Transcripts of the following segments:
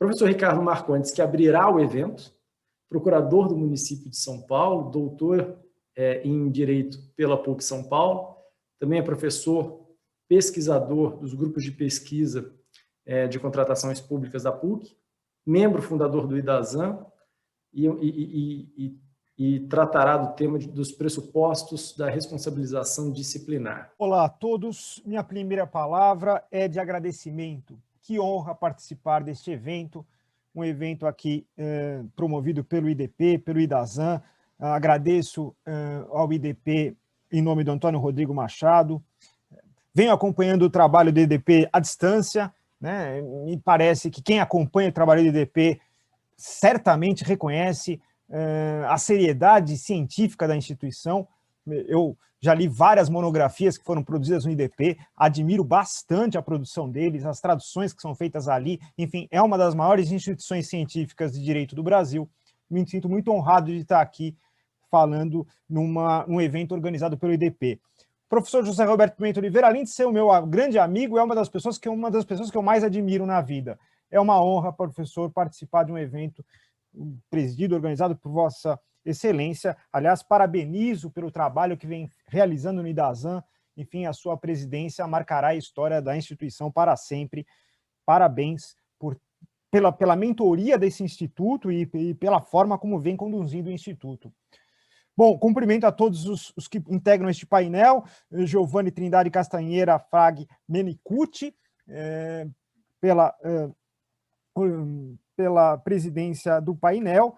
Professor Ricardo Marcondes, que abrirá o evento, procurador do município de São Paulo, doutor em Direito pela PUC São Paulo, também é professor pesquisador dos grupos de pesquisa de contratações públicas da PUC, membro fundador do IDASAN e tratará do tema dos pressupostos da responsabilização disciplinar. Olá a todos, minha primeira palavra é de agradecimento. Que honra participar deste evento, um evento aqui promovido pelo IDP, pelo IDASAN. Agradeço ao IDP em nome do Antônio Rodrigo Machado. Venho acompanhando o trabalho do IDP à distância, né? Me parece que quem acompanha o trabalho do IDP certamente reconhece a seriedade científica da instituição. Eu já li várias monografias que foram produzidas no IDP, admiro bastante a produção deles, as traduções que são feitas ali, enfim, é uma das maiores instituições científicas de direito do Brasil. Me sinto muito honrado de estar aqui falando num evento organizado pelo IDP. O professor José Roberto Pimenta Oliveira, além de ser o meu grande amigo, é uma das pessoas que eu mais admiro na vida. É uma honra, professor, participar de um evento presidido, organizado por Vossa Excelência. Aliás, parabenizo pelo trabalho que vem realizando no IDASAN. Enfim, a sua presidência marcará a história da instituição para sempre. Parabéns pela mentoria desse instituto e pela forma como vem conduzindo o instituto. Bom, cumprimento a todos os que integram este painel, Giovanni Trindade Castanheira, Frag Menicucci, pela presidência do painel.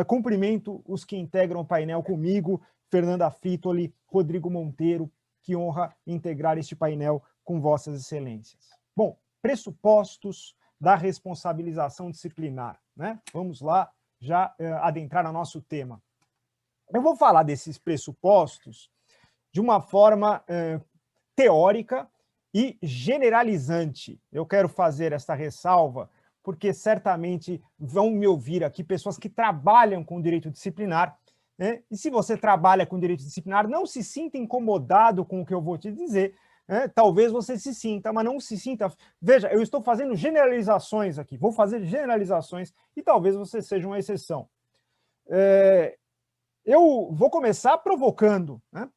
Cumprimento os que integram o painel comigo, Fernanda Fritoli, Rodrigo Monteiro, que honra integrar este painel com vossas excelências. Bom, pressupostos da responsabilização disciplinar, né? Vamos lá já adentrar no nosso tema. Eu vou falar desses pressupostos de uma forma teórica e generalizante. Eu quero fazer esta ressalva porque certamente vão me ouvir aqui pessoas que trabalham com direito disciplinar, né? E se você trabalha com direito disciplinar, não se sinta incomodado com o que eu vou te dizer, né? Talvez você se sinta, mas não se sinta... Veja, eu estou fazendo generalizações aqui, vou fazer generalizações e talvez você seja uma exceção. Eu vou começar provocando, né?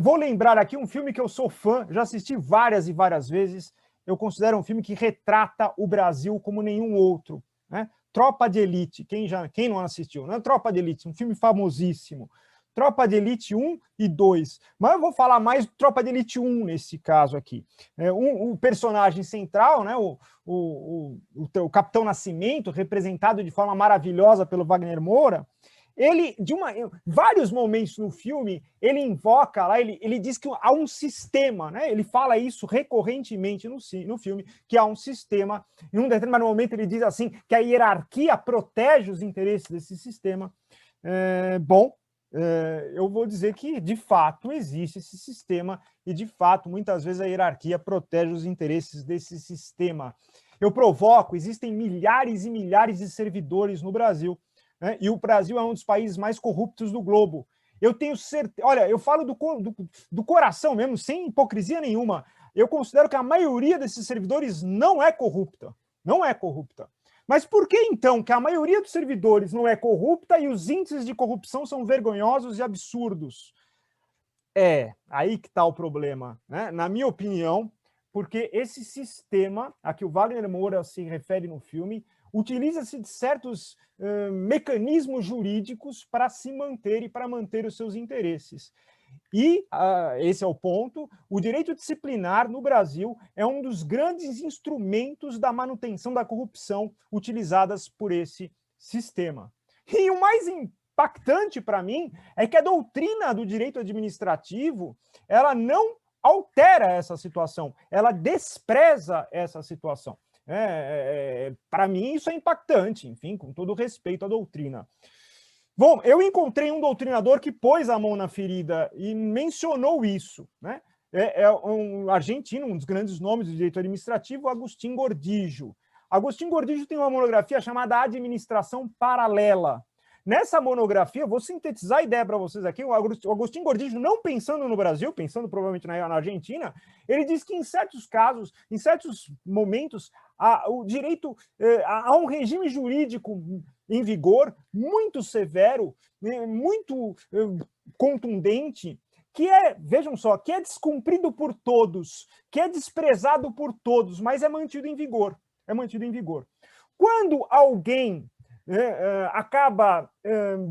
Vou lembrar aqui um filme que eu sou fã, já assisti várias e várias vezes. Eu considero um filme que retrata o Brasil como nenhum outro, né? Tropa de Elite, quem não assistiu, né? Tropa de Elite, um filme famosíssimo. Tropa de Elite 1 e 2, mas eu vou falar mais do Tropa de Elite 1 nesse caso aqui. O personagem central, né? O Capitão Nascimento, representado de forma maravilhosa pelo Wagner Moura, ele, vários momentos no filme, ele invoca lá, ele diz que há um sistema, né? Ele fala isso recorrentemente no filme, que há um sistema. Em um determinado momento ele diz assim, que a hierarquia protege os interesses desse sistema. Eu vou dizer que, de fato, existe esse sistema e, de fato, muitas vezes a hierarquia protege os interesses desse sistema. Eu provoco, existem milhares e milhares de servidores no Brasil, né? E o Brasil é um dos países mais corruptos do globo. Eu tenho certeza... Olha, eu falo do coração mesmo, sem hipocrisia nenhuma. Eu considero que a maioria desses servidores não é corrupta. Não é corrupta. Mas por que, então, que a maioria dos servidores não é corrupta e os índices de corrupção são vergonhosos e absurdos? Aí que está o problema, né? Na minha opinião, porque esse sistema a que o Wagner Moura se refere no filme utiliza-se de certos mecanismos jurídicos para se manter e para manter os seus interesses. E, esse é o ponto, o direito disciplinar no Brasil é um dos grandes instrumentos da manutenção da corrupção utilizadas por esse sistema. E o mais impactante para mim é que a doutrina do direito administrativo, ela não altera essa situação, ela despreza essa situação. Para mim isso é impactante, enfim, com todo respeito à doutrina. Bom, eu encontrei um doutrinador que pôs a mão na ferida e mencionou isso, né? É um argentino, um dos grandes nomes do direito administrativo, Agustín Gordillo. Agustín Gordillo tem uma monografia chamada Administração Paralela. Nessa monografia, vou sintetizar a ideia para vocês aqui, o Agostinho Gordillo, não pensando no Brasil, pensando provavelmente na Argentina, ele diz que em certos casos, em certos momentos, o direito há um regime jurídico em vigor muito severo, muito contundente, que vejam só, que é descumprido por todos, que é desprezado por todos, mas é mantido em vigor. É mantido em vigor. Quando alguém acaba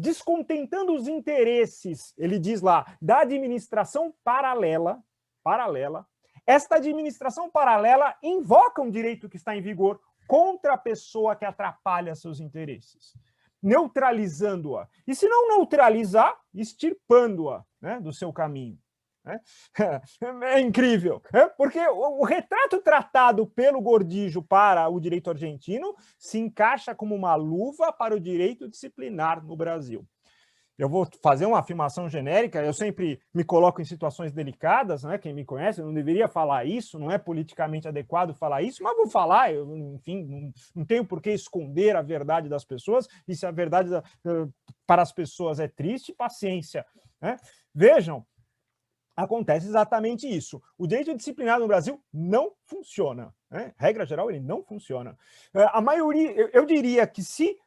descontentando os interesses, ele diz lá, da administração paralela, esta administração paralela invoca um direito que está em vigor contra a pessoa que atrapalha seus interesses, neutralizando-a. E se não neutralizar, extirpando-a, né, do seu caminho. É incrível, porque o retrato tratado pelo Gordillo para o direito argentino se encaixa como uma luva para o direito disciplinar no Brasil. Eu vou fazer uma afirmação genérica, eu sempre me coloco em situações delicadas, né? Quem me conhece, eu não deveria falar isso, não é politicamente adequado falar isso, mas vou falar, enfim, não tenho por que esconder a verdade das pessoas, e se a verdade para as pessoas é triste, paciência. Né? Vejam, acontece exatamente isso. O direito disciplinar no Brasil não funciona. Né? Regra geral, ele não funciona. A maioria, eu diria que se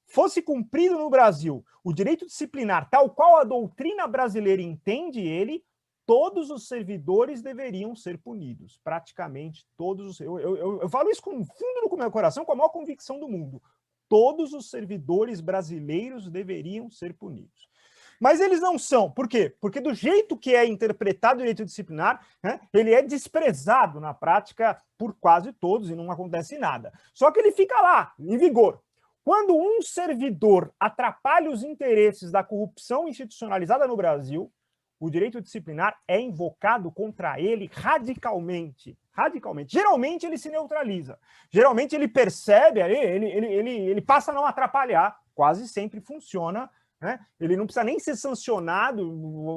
fosse cumprido no Brasil o direito disciplinar tal qual a doutrina brasileira entende ele, todos os servidores deveriam ser punidos. Praticamente todos. Eu falo isso com fundo no meu coração, com a maior convicção do mundo. Todos os servidores brasileiros deveriam ser punidos. Mas eles não são. Por quê? Porque do jeito que é interpretado o direito disciplinar, né, ele é desprezado na prática por quase todos e não acontece nada. Só que ele fica lá, em vigor. Quando um servidor atrapalha os interesses da corrupção institucionalizada no Brasil, o direito disciplinar é invocado contra ele radicalmente. Radicalmente. Geralmente ele se neutraliza. Geralmente ele percebe, ele passa a não atrapalhar. Quase sempre funciona. Né? Ele não precisa nem ser sancionado,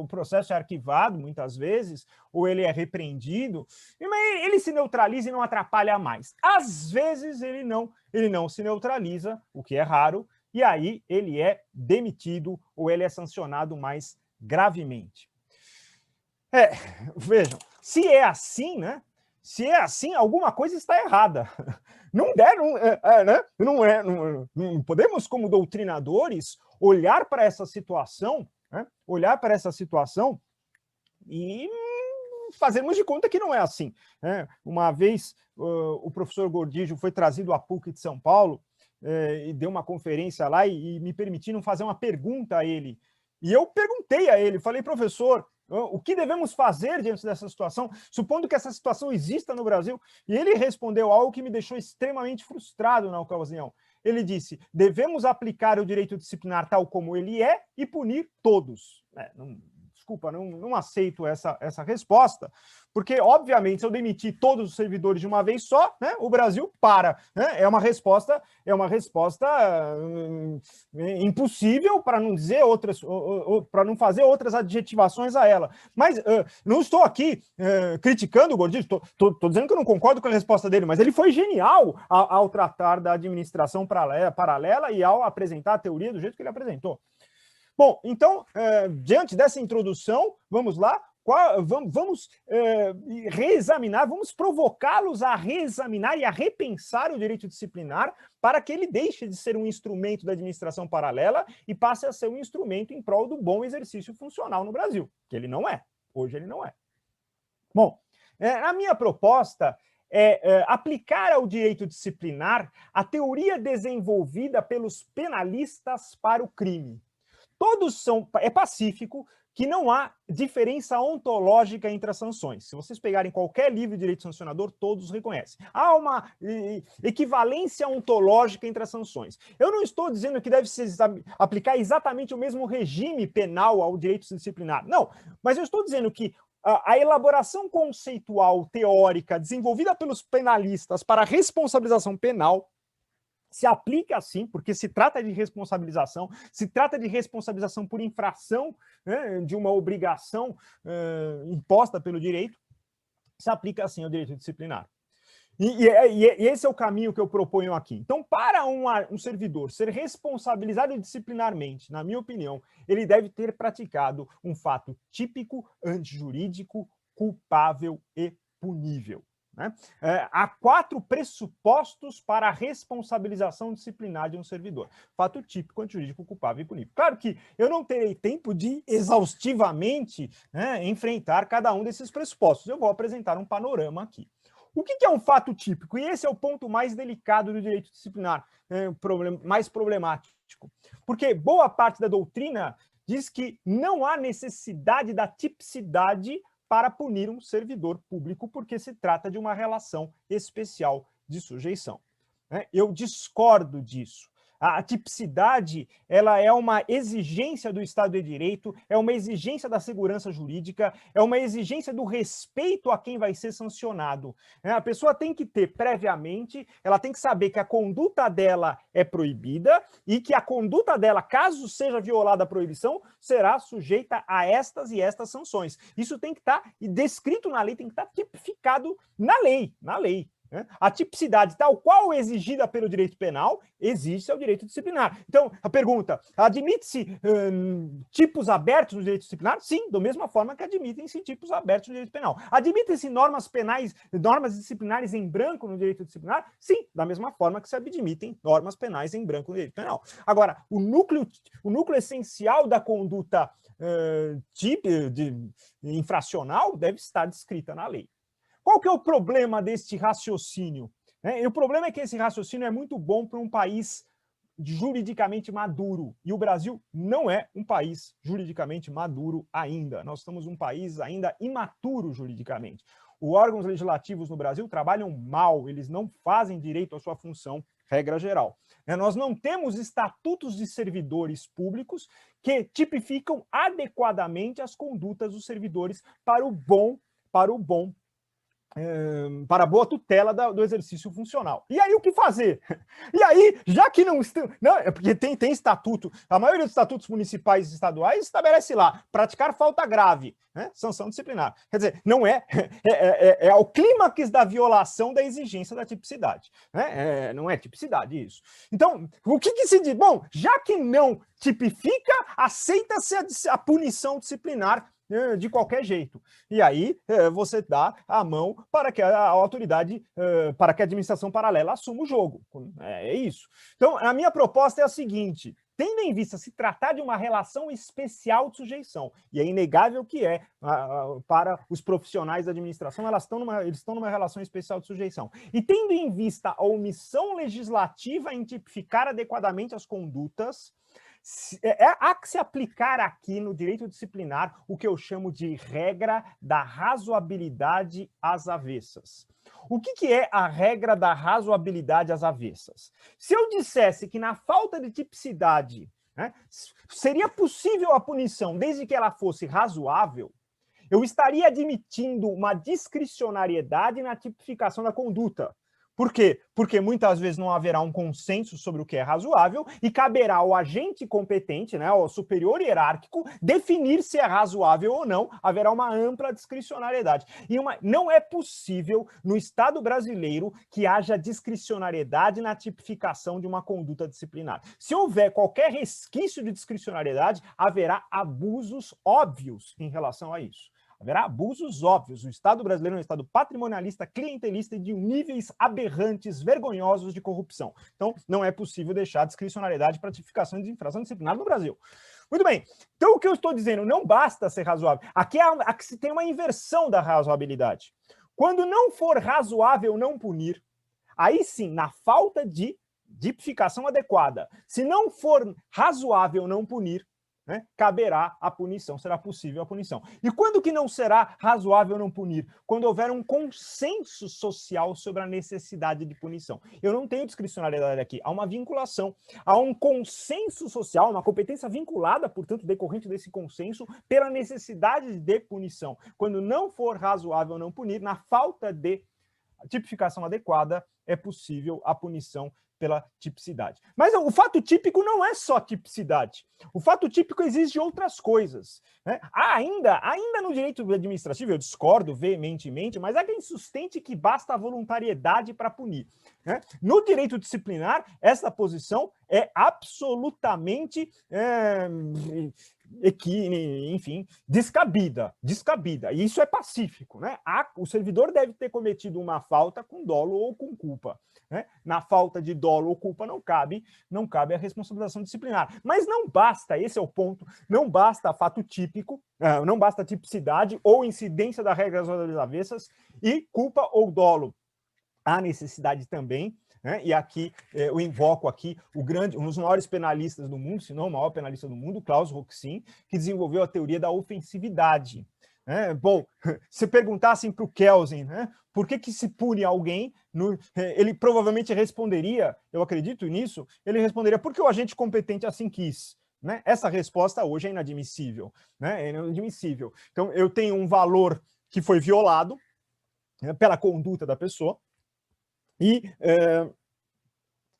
o processo é arquivado muitas vezes, ou ele é repreendido, mas ele se neutraliza e não atrapalha mais. Às vezes ele não se neutraliza, o que é raro, e aí ele é demitido ou ele é sancionado mais gravemente. Vejam, se é assim, né? Se é assim, alguma coisa está errada. Não podemos, como doutrinadores, olhar para essa situação, né? Olhar para essa situação e fazermos de conta que não é assim. Né? Uma vez o professor Gordillo foi trazido à PUC de São Paulo e deu uma conferência lá e me permitiram fazer uma pergunta a ele. E eu perguntei a ele, falei, professor, o que devemos fazer diante dessa situação, supondo que essa situação exista no Brasil? E ele respondeu algo que me deixou extremamente frustrado na ocasião. Ele disse, devemos aplicar o direito disciplinar tal como ele é e punir todos. Desculpa, não aceito essa resposta, porque, obviamente, se eu demitir todos os servidores de uma vez só, né, o Brasil para. Né? É uma resposta impossível, para não dizer outras, para não fazer outras adjetivações a ela. Mas não estou aqui criticando o Gordillo, estou dizendo que eu não concordo com a resposta dele, mas ele foi genial ao tratar da administração paralela e ao apresentar a teoria do jeito que ele apresentou. Bom, então, diante dessa introdução, vamos lá, vamos reexaminar, vamos provocá-los a reexaminar e a repensar o direito disciplinar para que ele deixe de ser um instrumento da administração paralela e passe a ser um instrumento em prol do bom exercício funcional no Brasil, que ele não é, hoje ele não é. Bom, a minha proposta é aplicar ao direito disciplinar a teoria desenvolvida pelos penalistas para o crime. É pacífico que não há diferença ontológica entre as sanções. Se vocês pegarem qualquer livro de direito sancionador, todos reconhecem. Há uma equivalência ontológica entre as sanções. Eu não estou dizendo que deve se aplicar exatamente o mesmo regime penal ao direito disciplinar. Não, mas eu estou dizendo que a elaboração conceitual teórica desenvolvida pelos penalistas para a responsabilização penal se aplica assim, porque se trata de responsabilização, se trata de responsabilização por infração, né, de uma obrigação imposta pelo direito, se aplica assim ao direito disciplinar. E esse é o caminho que eu proponho aqui. Então, para um servidor ser responsabilizado disciplinarmente, na minha opinião, ele deve ter praticado um fato típico, antijurídico, culpável e punível. Né? Há 4 pressupostos para a responsabilização disciplinar de um servidor. Fato típico, antijurídico, culpável e punível. Claro que eu não terei tempo de exaustivamente, né, enfrentar cada um desses pressupostos. Eu vou apresentar um panorama aqui. O que é um fato típico? E esse é o ponto mais delicado do direito disciplinar, mais problemático. Porque boa parte da doutrina diz que não há necessidade da tipicidade para punir um servidor público, porque se trata de uma relação especial de sujeição. Eu discordo disso. A tipicidade, ela é uma exigência do Estado de Direito, é uma exigência da segurança jurídica, é uma exigência do respeito a quem vai ser sancionado. A pessoa tem que ter previamente, ela tem que saber que a conduta dela é proibida e que a conduta dela, caso seja violada a proibição, será sujeita a estas e estas sanções. Isso tem que estar descrito na lei, tem que estar tipificado na lei. A tipicidade, tal qual exigida pelo direito penal, exige ao direito disciplinar. Então, a pergunta, admite-se tipos abertos no direito disciplinar? Sim, da mesma forma que admitem-se tipos abertos no direito penal. Admitem-se normas penais, normas disciplinares em branco no direito disciplinar? Sim, da mesma forma que se admitem normas penais em branco no direito penal. Agora, o núcleo essencial da conduta infracional deve estar descrita na lei. Qual que é o problema deste raciocínio? E o problema é que esse raciocínio é muito bom para um país juridicamente maduro. E o Brasil não é um país juridicamente maduro ainda. Nós estamos um país ainda imaturo juridicamente. Os órgãos legislativos no Brasil trabalham mal, eles não fazem direito à sua função, regra geral. Nós não temos estatutos de servidores públicos que tipificam adequadamente as condutas dos servidores para a boa tutela do exercício funcional. E aí o que fazer? E aí, já que não é porque tem estatuto, a maioria dos estatutos municipais e estaduais estabelece lá, praticar falta grave, né? Sanção disciplinar. Quer dizer, não é o clímax da violação da exigência da tipicidade. Né? Não é tipicidade isso. Então, o que se diz? Bom, já que não tipifica, aceita-se a punição disciplinar de qualquer jeito. E aí você dá a mão para que a autoridade, para que a administração paralela assuma o jogo. É isso. Então, a minha proposta é a seguinte: tendo em vista se tratar de uma relação especial de sujeição, e é inegável que para os profissionais da administração, eles estão numa relação especial de sujeição, e tendo em vista a omissão legislativa em tipificar adequadamente as condutas, há que se aplicar aqui no direito disciplinar o que eu chamo de regra da razoabilidade às avessas. O que é a regra da razoabilidade às avessas? Se eu dissesse que na falta de tipicidade, né, seria possível a punição desde que ela fosse razoável, eu estaria admitindo uma discricionariedade na tipificação da conduta. Por quê? Porque muitas vezes não haverá um consenso sobre o que é razoável e caberá ao agente competente, né, ao superior hierárquico, definir se é razoável ou não. Haverá uma ampla discricionariedade. E não é possível no Estado brasileiro que haja discricionariedade na tipificação de uma conduta disciplinar. Se houver qualquer resquício de discricionariedade, haverá abusos óbvios em relação a isso. Haverá abusos óbvios. O Estado brasileiro é um Estado patrimonialista, clientelista e de níveis aberrantes, vergonhosos de corrupção. Então, não é possível deixar discricionariedade para tipificação de infração disciplinar no Brasil. Muito bem. Então, o que eu estou dizendo, não basta ser razoável. Aqui se tem uma inversão da razoabilidade. Quando não for razoável não punir, aí sim, na falta de tipificação adequada, se não for razoável não punir, né, caberá a punição, será possível a punição. E quando que não será razoável não punir? Quando houver um consenso social sobre a necessidade de punição. Eu não tenho discricionariedade aqui, há uma vinculação, há um consenso social, uma competência vinculada, portanto, decorrente desse consenso, pela necessidade de punição. Quando não for razoável não punir, na falta de tipificação adequada, é possível a punição pela tipicidade. Mas o fato típico não é só tipicidade. O fato típico exige outras coisas, né? Ainda no direito administrativo, eu discordo veementemente, mas há quem sustente que basta a voluntariedade para punir, né? No direito disciplinar, essa posição é absolutamente enfim, descabida. E isso é pacífico, né? O servidor deve ter cometido uma falta com dolo ou com culpa, né? Na falta de dolo ou culpa não cabe a responsabilização disciplinar. Mas não basta, esse é o ponto, não basta fato típico, não basta tipicidade ou incidência da regra das ordens avessas e culpa ou dolo. Há necessidade também, né? E aqui eu invoco aqui um dos maiores penalistas do mundo, se não o maior penalista do mundo, Klaus Roxin, que desenvolveu a teoria da ofensividade. Bom, se perguntassem para o Kelsen, né, por que se pune alguém, ele provavelmente responderia, eu acredito nisso, ele responderia porque o agente competente assim quis. Né? Essa resposta hoje é inadmissível. Né? É inadmissível. Então, eu tenho um valor que foi violado, né, pela conduta da pessoa, e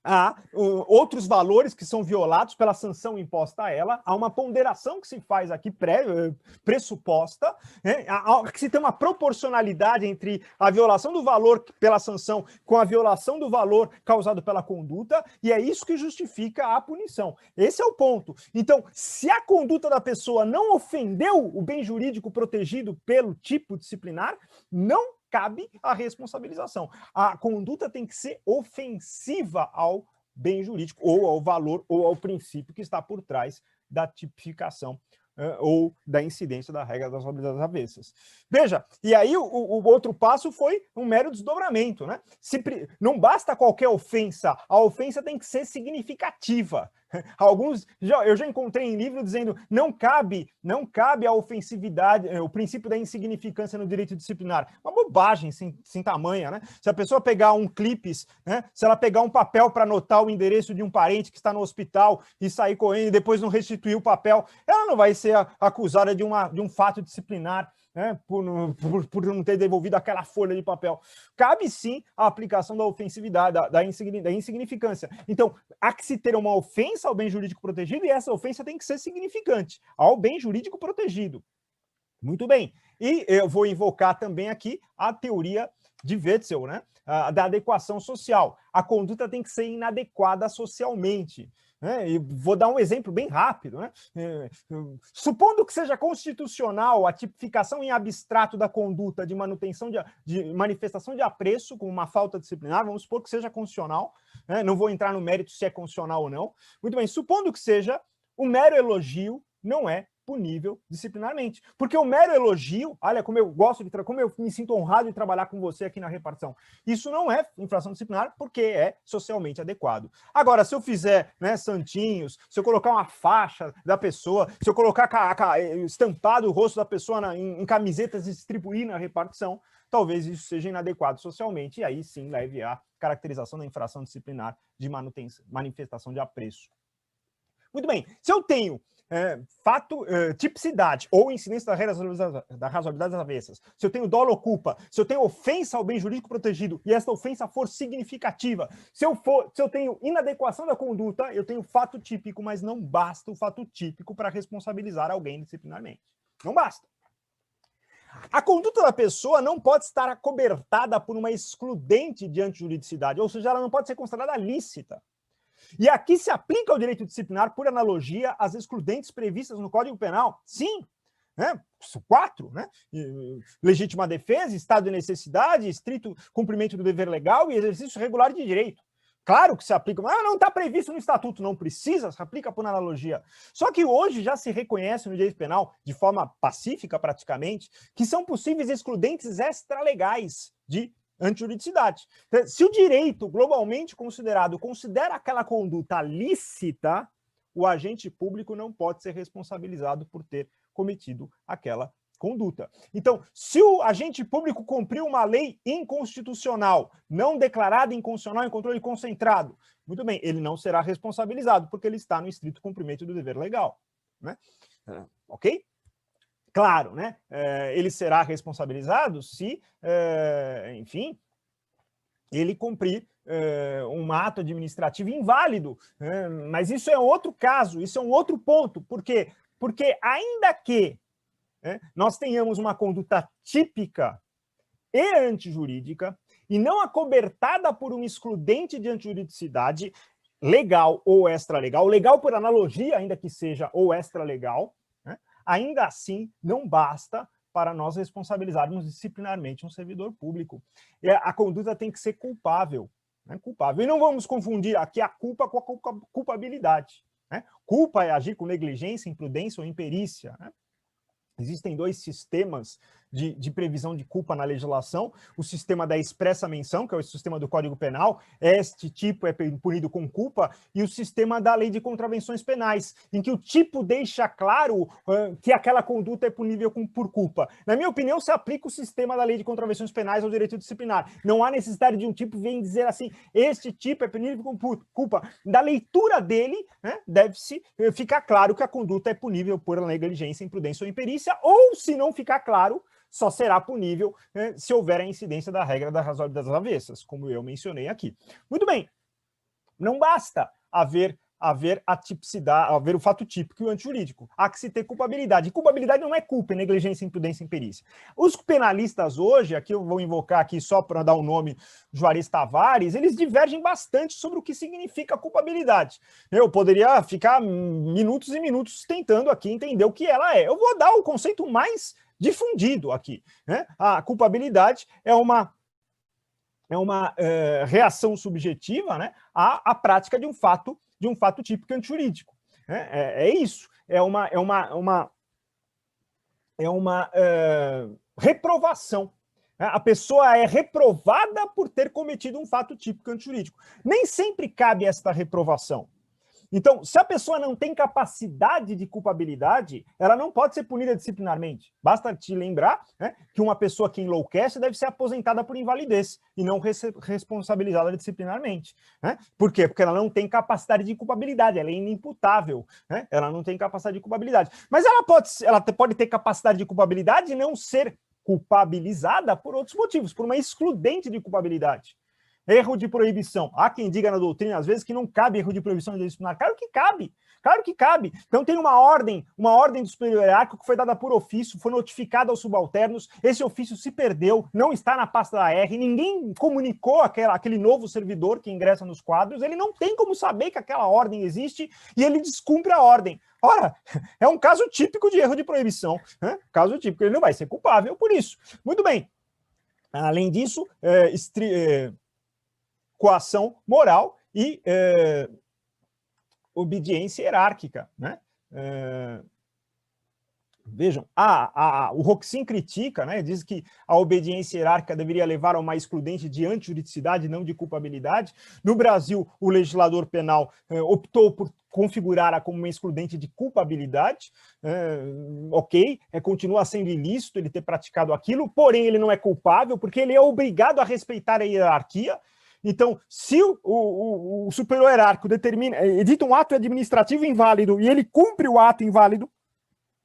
há outros valores que são violados pela sanção imposta a ela, há uma ponderação que se faz aqui pressuposta, né, que se tem uma proporcionalidade entre a violação do valor pela sanção com a violação do valor causado pela conduta, e é isso que justifica a punição. Esse é o ponto. Então, se a conduta da pessoa não ofendeu o bem jurídico protegido pelo tipo disciplinar, não cabe a responsabilização. A conduta tem que ser ofensiva ao bem jurídico, ou ao valor, ou ao princípio que está por trás da tipificação ou da incidência da regra das ordens avessas. Veja, e aí o outro passo foi um mero desdobramento, né? Não basta qualquer ofensa, a ofensa tem que ser significativa. Eu já encontrei em livro dizendo não cabe a ofensividade, o princípio da insignificância no direito disciplinar. Uma bobagem sem tamanha, né? Se a pessoa pegar um clipes, né? Se ela pegar um papel para anotar o endereço de um parente que está no hospital e sair correndo e depois não restituir o papel, ela não vai ser acusada de um fato disciplinar, né, por não ter devolvido aquela folha de papel. Cabe sim a aplicação da ofensividade, da insignificância. Então, há que se ter uma ofensa ao bem jurídico protegido e essa ofensa tem que ser significante ao bem jurídico protegido. Muito bem. E eu vou invocar também aqui a teoria de Wetzel, né, da adequação social. A conduta tem que ser inadequada socialmente. E vou dar um exemplo bem rápido. Né? Supondo que seja constitucional a tipificação em abstrato da conduta de manutenção de manifestação de apreço com uma falta disciplinar, vamos supor que seja constitucional, né? Não vou entrar no mérito se é constitucional ou não. Muito bem, supondo que seja, o mero elogio não é punível disciplinarmente. Porque o mero elogio, olha como eu gosto como eu me sinto honrado de trabalhar com você aqui na repartição. Isso não é infração disciplinar porque é socialmente adequado. Agora, se eu fizer, né, santinhos, se eu colocar uma faixa da pessoa, se eu colocar estampado o rosto da pessoa em camisetas e distribuir na repartição, talvez isso seja inadequado socialmente e aí sim leve à caracterização da infração disciplinar de manifestação de apreço. Muito bem, se eu tenho tipicidade ou incidência da razoabilidade das avessas, se eu tenho dolo ou culpa, se eu tenho ofensa ao bem jurídico protegido e essa ofensa for significativa, se eu tenho inadequação da conduta, eu tenho fato típico, mas não basta o fato típico para responsabilizar alguém disciplinarmente. Não basta. A conduta da pessoa não pode estar acobertada por uma excludente de antijuridicidade, ou seja, ela não pode ser considerada lícita. E aqui se aplica ao direito disciplinar, por analogia, as excludentes previstas no Código Penal. Sim, né? 4, né? Legítima defesa, estado de necessidade, estrito cumprimento do dever legal e exercício regular de direito. Claro que se aplica, mas não está previsto no estatuto, não precisa, se aplica por analogia. Só que hoje já se reconhece no direito penal, de forma pacífica praticamente, que são possíveis excludentes extralegais de antijuridicidade. Se o direito globalmente considerado considera aquela conduta lícita, o agente público não pode ser responsabilizado por ter cometido aquela conduta. Então, se o agente público cumpriu uma lei inconstitucional, não declarada inconstitucional em controle concentrado, muito bem, ele não será responsabilizado porque ele está no estrito cumprimento do dever legal. Né? Ok? Claro, né? Ele será responsabilizado se, enfim, ele cumprir um ato administrativo inválido. Mas isso é outro caso, isso é um outro ponto. Por quê? Porque ainda que nós tenhamos uma conduta típica e antijurídica, e não acobertada por um excludente de antijuridicidade, legal ou extralegal, legal por analogia, ainda que seja, ou extralegal, ainda assim não basta para nós responsabilizarmos disciplinarmente um servidor público. A conduta tem que ser culpável. Culpável. E não vamos confundir aqui a culpa com a culpabilidade. Culpa é agir com negligência, imprudência ou imperícia. Existem dois sistemas de previsão de culpa na legislação, o sistema da expressa menção, que é o sistema do Código Penal, este tipo é punido com culpa, e o sistema da Lei de Contravenções Penais, em que o tipo deixa claro que aquela conduta é punível por culpa. Na minha opinião, se aplica o sistema da Lei de Contravenções Penais ao direito disciplinar. Não há necessidade de um tipo vir dizer assim, este tipo é punível com culpa. Da leitura dele, deve-se ficar claro que a conduta é punível por negligência, imprudência ou imperícia, ou, se não ficar claro, só será punível se houver a incidência da regra da razoabilidade das avessas, como eu mencionei aqui. Muito bem, não basta haver a tipicidade, haver o fato típico e o antijurídico. Há que se ter culpabilidade. E culpabilidade não é culpa, é negligência, imprudência e imperícia. Os penalistas hoje, aqui eu vou invocar aqui só para dar o nome Juarez Tavares, eles divergem bastante sobre o que significa culpabilidade. Eu poderia ficar minutos e minutos tentando aqui entender o que ela é. Eu vou dar o conceito mais difundido aqui. A culpabilidade é uma reação subjetiva à prática de um fato típico antijurídico. É isso. É uma reprovação. A pessoa é reprovada por ter cometido um fato típico antijurídico. Nem sempre cabe esta reprovação. Então, se a pessoa não tem capacidade de culpabilidade, ela não pode ser punida disciplinarmente. Basta te lembrar que uma pessoa que enlouquece deve ser aposentada por invalidez e não responsabilizada disciplinarmente. Por quê? Porque ela não tem capacidade de culpabilidade, ela é inimputável. Ela não tem capacidade de culpabilidade. Mas ela pode ter capacidade de culpabilidade e não ser culpabilizada por outros motivos, por uma excludente de culpabilidade. Erro de proibição. Há quem diga na doutrina, às vezes, que não cabe erro de proibição de disciplinar. Claro que cabe. Claro que cabe. Então tem uma ordem do superior hierárquico que foi dada por ofício, foi notificada aos subalternos, esse ofício se perdeu, não está na pasta da R, ninguém comunicou aquele novo servidor que ingressa nos quadros, ele não tem como saber que aquela ordem existe e ele descumpre a ordem. Ora, é um caso típico de erro de proibição. Caso típico, ele não vai ser culpável por isso. Muito bem. Além disso, coação moral e obediência hierárquica. Vejam, o Roxin critica, diz que a obediência hierárquica deveria levar a uma excludente de antijuridicidade, não de culpabilidade. No Brasil, o legislador penal optou por configurar-a como uma excludente de culpabilidade. Ok, continua sendo ilícito ele ter praticado aquilo, porém ele não é culpável, porque ele é obrigado a respeitar a hierarquia. Então, se o superior hierárquico edita um ato administrativo inválido e ele cumpre o ato inválido,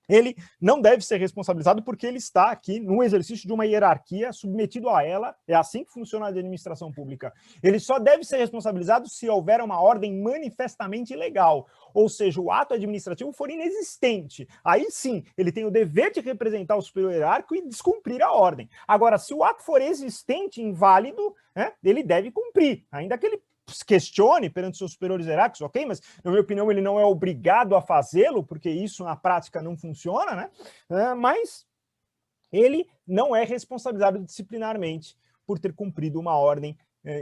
ele não deve ser responsabilizado porque ele está aqui no exercício de uma hierarquia, submetido a ela. É assim que funciona a administração pública. Ele só deve ser responsabilizado se houver uma ordem manifestamente ilegal, ou seja, o ato administrativo for inexistente. Aí sim, ele tem o dever de representar o superior hierárquico e descumprir a ordem. Agora, se o ato for existente, inválido, ele deve cumprir, ainda que ele questione perante seus superiores hierárquicos, ok? Mas, na minha opinião, ele não é obrigado a fazê-lo, porque isso na prática não funciona, mas ele não é responsabilizado disciplinarmente por ter cumprido uma ordem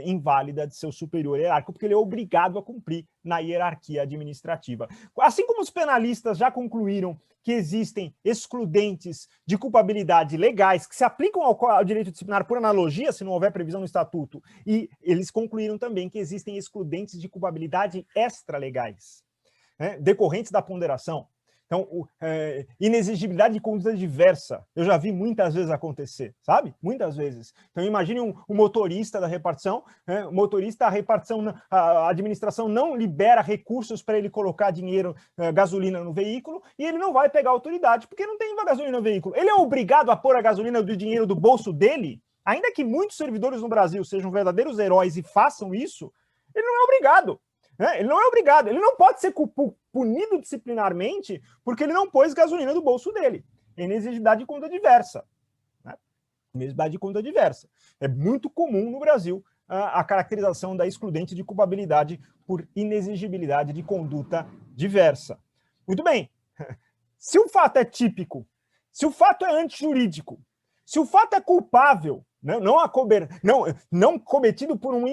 inválida de seu superior hierárquico, porque ele é obrigado a cumprir na hierarquia administrativa. Assim como os penalistas já concluíram que existem excludentes de culpabilidade legais que se aplicam ao direito disciplinar por analogia, se não houver previsão no estatuto, e eles concluíram também que existem excludentes de culpabilidade extralegais, decorrentes da ponderação. Então, inexigibilidade de conduta diversa, eu já vi muitas vezes acontecer, sabe? Muitas vezes. Então, imagine um motorista da repartição, a administração não libera recursos para ele colocar dinheiro, gasolina no veículo, e ele não vai pegar autoridade, porque não tem gasolina no veículo. Ele é obrigado a pôr a gasolina do dinheiro do bolso dele? ainda que muitos servidores no Brasil sejam verdadeiros heróis e façam isso, ele não é obrigado. Né? Ele não é obrigado, ele não pode ser punido disciplinarmente porque ele não pôs gasolina do bolso dele. É inexigibilidade de conta diversa. Né? Inexigibilidade de conta diversa. É muito comum no Brasil a caracterização da excludente de culpabilidade por inexigibilidade de conduta diversa. Muito bem. Se o fato é típico, se o fato é antijurídico, se o fato é culpável, não cometido por um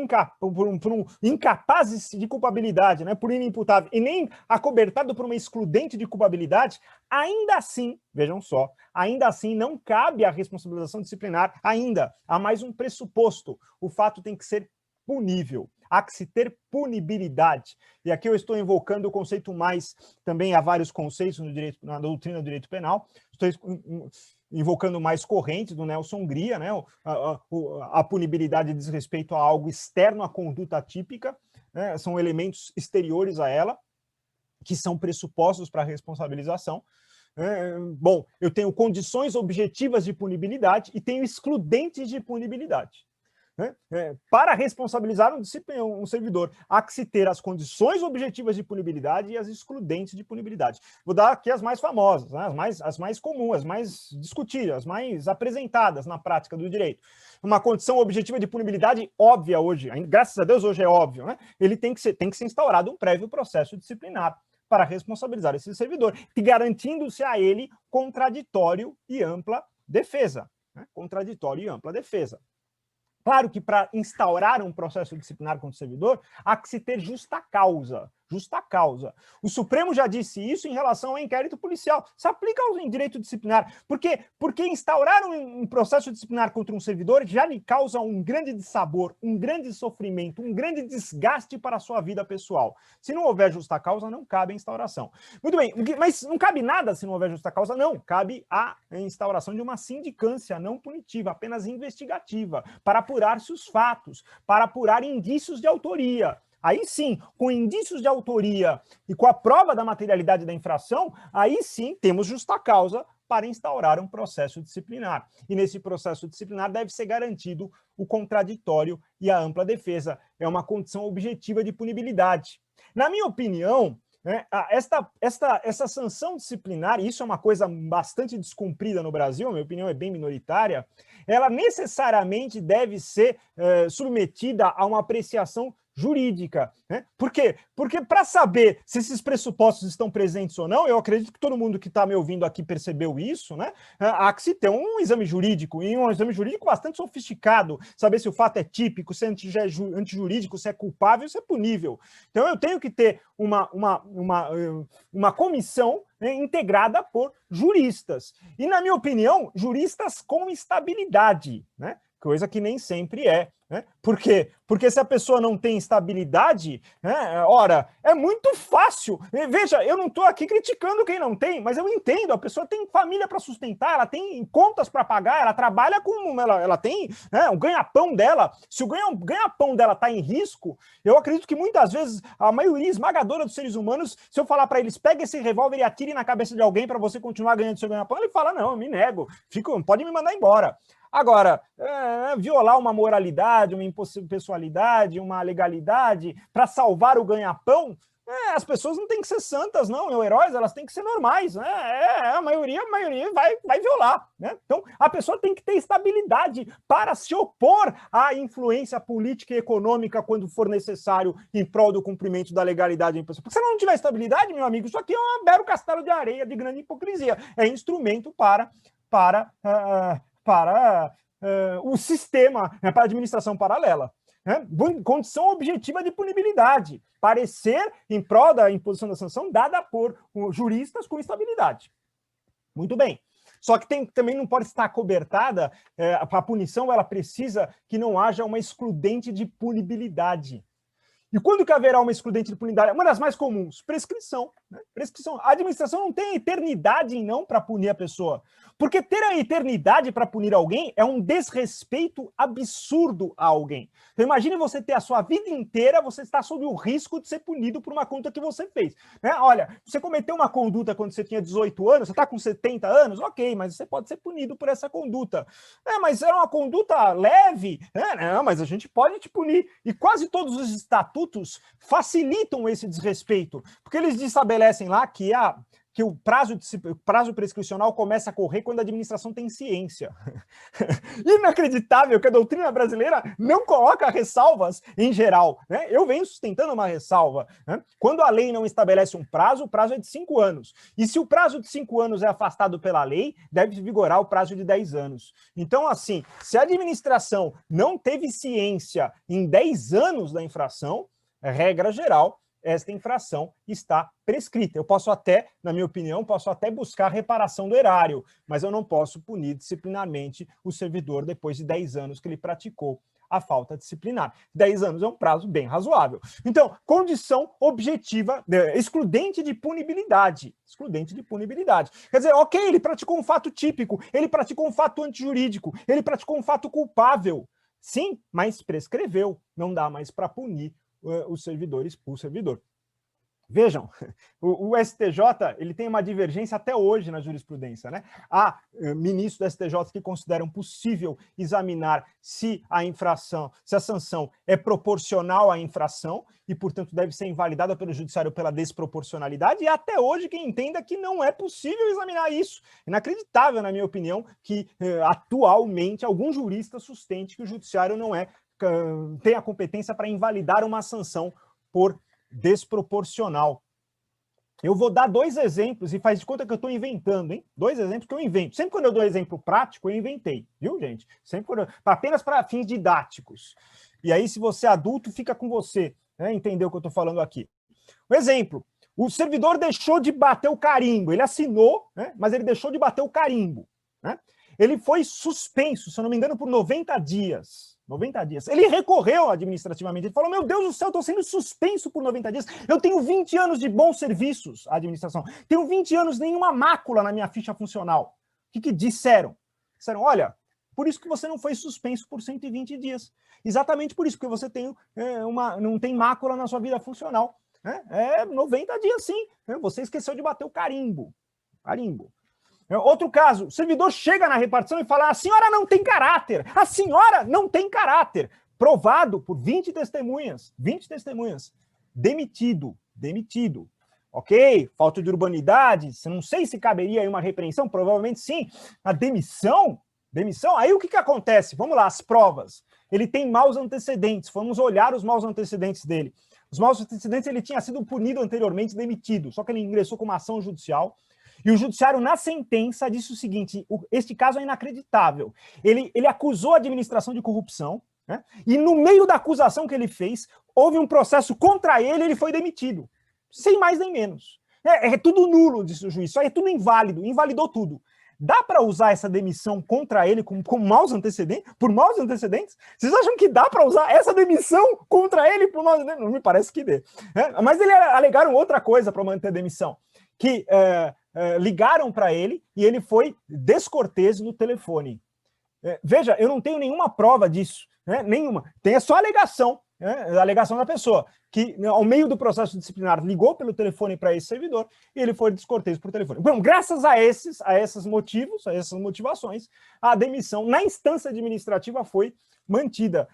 incapaz de culpabilidade, né, por inimputável, e nem acobertado por uma excludente de culpabilidade, ainda assim, vejam só, ainda assim não cabe a responsabilização disciplinar, ainda há mais um pressuposto, o fato tem que ser punível. Há que se ter punibilidade. E aqui eu estou invocando o conceito mais, também há vários conceitos no direito, na doutrina do direito penal, estou invocando mais corrente do Nelson Hungria, né? A punibilidade diz respeito a algo externo à conduta típica, né? São elementos exteriores a ela, que são pressupostos para a responsabilização. Bom, eu tenho condições objetivas de punibilidade e tenho excludentes de punibilidade. Para responsabilizar um servidor, há que se ter as condições objetivas de punibilidade e as excludentes de punibilidade. Vou dar aqui as mais famosas, né? as mais comuns, as mais discutidas, as mais apresentadas na prática do direito. Uma condição objetiva de punibilidade óbvia hoje, graças a Deus hoje é óbvio, né? Ele tem que ser instaurado um prévio processo disciplinar para responsabilizar esse servidor, garantindo-se a ele contraditório e ampla defesa. Né? Contraditório e ampla defesa. Claro que para instaurar um processo disciplinar contra o servidor, há que se ter justa causa. Justa causa. O Supremo já disse isso em relação ao inquérito policial. Se aplica ao direito disciplinar. Por quê? Porque instaurar um processo disciplinar contra um servidor já lhe causa um grande dissabor, um grande sofrimento, um grande desgaste para a sua vida pessoal. Se não houver justa causa, não cabe a instauração. Muito bem, mas não cabe nada se não houver justa causa? Não. Cabe a instauração de uma sindicância não punitiva, apenas investigativa, para apurar-se os fatos, para apurar indícios de autoria. Aí sim, com indícios de autoria e com a prova da materialidade da infração, aí sim temos justa causa para instaurar um processo disciplinar. E nesse processo disciplinar deve ser garantido o contraditório e a ampla defesa. É uma condição objetiva de punibilidade. Na minha opinião, né, essa sanção disciplinar, e isso é uma coisa bastante descumprida no Brasil, a minha opinião é bem minoritária, ela necessariamente deve ser submetida a uma apreciação jurídica. Né? Por quê? Porque para saber se esses pressupostos estão presentes ou não, eu acredito que todo mundo que está me ouvindo aqui percebeu isso, né? Há que se ter um exame jurídico, e um exame jurídico bastante sofisticado, saber se o fato é típico, se é antijurídico, se é culpável, se é punível. Então eu tenho que ter uma comissão, né, integrada por juristas. E, na minha opinião, juristas com estabilidade, né? Coisa que nem sempre é. Né? Por quê? Porque se a pessoa não tem estabilidade, né, ora, é muito fácil. Veja, eu não estou aqui criticando quem não tem, mas eu entendo, a pessoa tem família para sustentar, ela tem contas para pagar, ela trabalha com... Ela tem, né, o ganha-pão dela. Se o ganha-pão dela está em risco, eu acredito que muitas vezes a maioria esmagadora dos seres humanos, se eu falar para eles, pegue esse revólver e atire na cabeça de alguém para você continuar ganhando seu ganha-pão, ele fala, não, eu me nego, pode me mandar embora. Agora, violar uma moralidade, uma impessoalidade, uma legalidade para salvar o ganha-pão, as pessoas não têm que ser santas, não, heróis, elas têm que ser normais, né? A maioria vai violar, né? Então, a pessoa tem que ter estabilidade para se opor à influência política e econômica quando for necessário em prol do cumprimento da legalidade. Porque se ela não tiver estabilidade, meu amigo, isso aqui é um mero castelo de areia de grande hipocrisia. É instrumento para o sistema, para a administração paralela. Né? Condição objetiva de punibilidade, parecer em prol da imposição da sanção dada por juristas com estabilidade. Muito bem. Só que também não pode estar acobertada, a punição ela precisa que não haja uma excludente de punibilidade. E quando que haverá uma excludente de punibilidade? Uma das mais comuns, prescrição. né? Prescrição. A administração não tem eternidade não para punir a pessoa. Porque ter a eternidade para punir alguém é um desrespeito absurdo a alguém. Então imagine você ter a sua vida inteira, você está sob o risco de ser punido por uma conduta que você fez. Né? Olha, você cometeu uma conduta quando você tinha 18 anos, você está com 70 anos, ok, mas você pode ser punido por essa conduta. Mas era uma conduta leve, não, mas a gente pode te punir. E quase todos os estatutos facilitam esse desrespeito, porque eles estabelecem lá que o prazo prescricional começa a correr quando a administração tem ciência. Inacreditável que a doutrina brasileira não coloca ressalvas em geral. Né? Eu venho sustentando uma ressalva. Né? Quando a lei não estabelece um prazo, o prazo é de 5 anos. E se o prazo de 5 anos é afastado pela lei, deve vigorar o prazo de 10 anos. Então, assim, se a administração não teve ciência em 10 anos da infração, regra geral, esta infração está prescrita. Eu posso até, na minha opinião, buscar reparação do erário, mas eu não posso punir disciplinarmente o servidor depois de 10 anos que ele praticou a falta disciplinar. 10 anos é um prazo bem razoável. Então, condição objetiva, excludente de punibilidade. Excludente de punibilidade. Quer dizer, ok, ele praticou um fato típico, ele praticou um fato antijurídico, ele praticou um fato culpável. Sim, mas prescreveu. Não dá mais para punir os servidores por servidor. Vejam, o STJ ele tem uma divergência até hoje na jurisprudência. Né? Há ministros do STJ que consideram possível examinar se a sanção é proporcional à infração e, portanto, deve ser invalidada pelo judiciário pela desproporcionalidade, e até hoje quem entenda que não é possível examinar isso. Inacreditável, na minha opinião, que atualmente algum jurista sustente que o judiciário não tem a competência para invalidar uma sanção por desproporcional. Eu vou dar 2 exemplos e faz de conta que eu estou inventando, hein? 2 exemplos que eu invento. Sempre quando eu dou exemplo prático, eu inventei, viu, gente? Sempre apenas para fins didáticos. E aí, se você é adulto, fica com você, né? Entendeu o que eu estou falando aqui. Um exemplo, o servidor deixou de bater o carimbo, ele assinou, né? Mas ele deixou de bater o carimbo, né? Ele foi suspenso, se eu não me engano, por 90 dias. 90 dias. Ele recorreu administrativamente. Ele falou, meu Deus do céu, estou sendo suspenso por 90 dias. Eu tenho 20 anos de bons serviços à administração. Tenho 20 anos, nenhuma mácula na minha ficha funcional. O que disseram? Disseram, olha, por isso que você não foi suspenso por 120 dias. Exatamente por isso, porque você não tem mácula na sua vida funcional. 90 dias sim. Você esqueceu de bater o carimbo. Carimbo. Outro caso, o servidor chega na repartição e fala, a senhora não tem caráter, a senhora não tem caráter. Provado por 20 testemunhas, demitido. Ok, falta de urbanidade, não sei se caberia aí uma repreensão, provavelmente sim. A demissão, aí o que acontece? Vamos lá, as provas. Ele tem maus antecedentes, vamos olhar os maus antecedentes dele. Os maus antecedentes, ele tinha sido punido anteriormente, demitido, só que ele ingressou com uma ação judicial. E o judiciário, na sentença, disse o seguinte, este caso é inacreditável. Ele acusou a administração de corrupção, né? E no meio da acusação que ele fez, houve um processo contra ele e ele foi demitido. Sem mais nem menos. É tudo nulo, disse o juiz, isso aí é tudo inválido, invalidou tudo. Dá para usar essa demissão contra ele com maus antecedentes? Por maus antecedentes? Vocês acham que dá para usar essa demissão contra ele por maus antecedentes? Não me parece que dê. Mas eles alegaram outra coisa para manter a demissão, que ligaram para ele e ele foi descortês no telefone. Veja, eu não tenho nenhuma prova disso, né? Nenhuma. Tem só a alegação, a alegação da pessoa, que ao meio do processo disciplinar ligou pelo telefone para esse servidor e ele foi descortês por telefone. Bom, graças a esses motivos, a essas motivações, a demissão na instância administrativa foi mantida.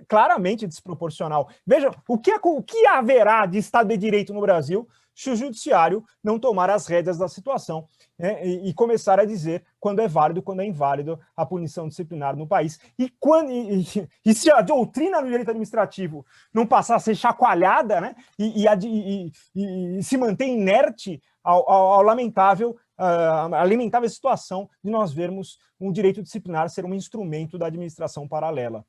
Claramente desproporcional. Veja, o que haverá de Estado de Direito no Brasil se o judiciário não tomar as rédeas da situação, né, e começar a dizer quando é válido, quando é inválido a punição disciplinar no país. E se a doutrina no direito administrativo não passar a ser chacoalhada, né, e se manter inerte à lamentável situação de nós vermos um direito disciplinar ser um instrumento da administração paralela.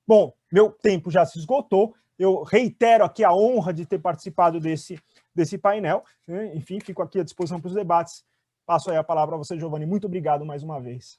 Bom, meu tempo já se esgotou. Eu reitero aqui a honra de ter participado desse painel. Enfim, fico aqui à disposição para os debates. Passo aí a palavra a você, Giovanni. Muito obrigado mais uma vez.